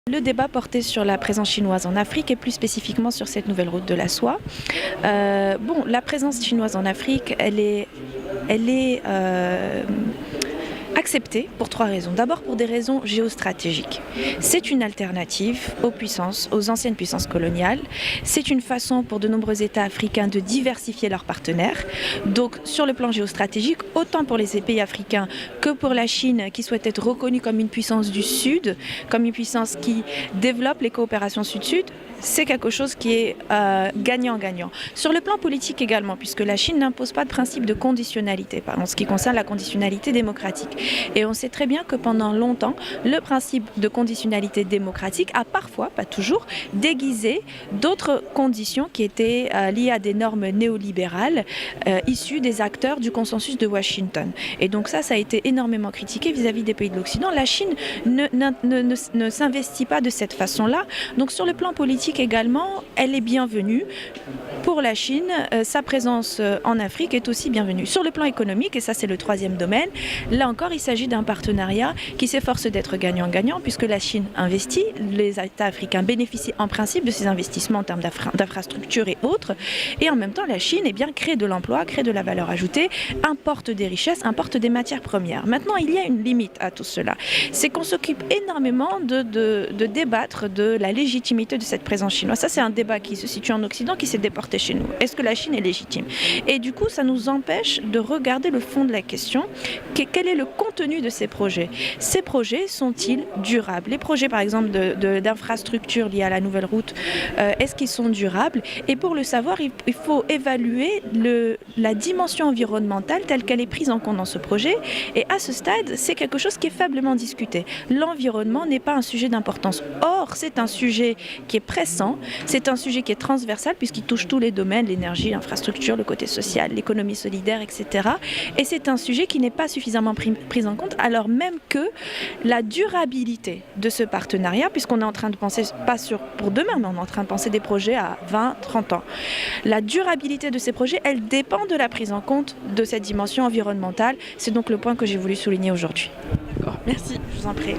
Le débat portait sur la présence chinoise en Afrique et plus spécifiquement sur cette nouvelle route de la soie. La présence chinoise en Afrique, elle est acceptée pour trois raisons. D'abord pour des raisons géostratégiques. C'est une alternative aux anciennes puissances coloniales. C'est une façon pour de nombreux États africains de diversifier leurs partenaires. Donc sur le plan géostratégique, autant pour les pays africains que pour la Chine qui souhaite être reconnue comme une puissance du Sud, comme une puissance qui développe les coopérations Sud-Sud, c'est quelque chose qui est gagnant-gagnant. Sur le plan politique également, puisque la Chine n'impose pas de principe de conditionnalité, en ce qui concerne la conditionnalité démocratique. Et on sait très bien que pendant longtemps, le principe de conditionnalité démocratique a parfois, pas toujours, déguisé d'autres conditions qui étaient liées à des normes néolibérales issues des acteurs du consensus de Washington. Et donc ça a été énormément critiqué vis-à-vis des pays de l'Occident. La Chine ne s'investit pas de cette façon-là. Donc sur le plan politique également, elle est bienvenue. Pour la Chine, sa présence en Afrique est aussi bienvenue. Sur le plan économique, et ça c'est le troisième domaine, là encore il s'agit d'un partenariat qui s'efforce d'être gagnant-gagnant puisque la Chine investit, les États africains bénéficient en principe de ces investissements en termes d'infrastructures et autres, et en même temps la Chine crée de l'emploi, crée de la valeur ajoutée, importe des richesses, importe des matières premières. Maintenant il y a une limite à tout cela, c'est qu'on s'occupe énormément de débattre de la légitimité de cette présence chinoise. Ça c'est un débat qui se situe en Occident, qui s'est déporté chez nous. Est-ce que la Chine est légitime? Et du coup, ça nous empêche de regarder le fond de la question. Quel est le contenu de ces projets? Ces projets sont-ils durables? Les projets, par exemple, d'infrastructures liés à la nouvelle route, est-ce qu'ils sont durables? Et pour le savoir, il faut évaluer la dimension environnementale telle qu'elle est prise en compte dans ce projet. Et à ce stade, c'est quelque chose qui est faiblement discuté. L'environnement n'est pas un sujet d'importance. Or, c'est un sujet qui est pressant, c'est un sujet qui est transversal puisqu'il touche tous les domaines, l'énergie, l'infrastructure, le côté social, l'économie solidaire, etc. Et c'est un sujet qui n'est pas suffisamment pris en compte, alors même que la durabilité de ce partenariat, puisqu'on est en train de penser, pas pour demain, mais on est en train de penser des projets à 20, 30 ans. La durabilité de ces projets, elle dépend de la prise en compte de cette dimension environnementale. C'est donc le point que j'ai voulu souligner aujourd'hui. D'accord, merci. Je vous en prie.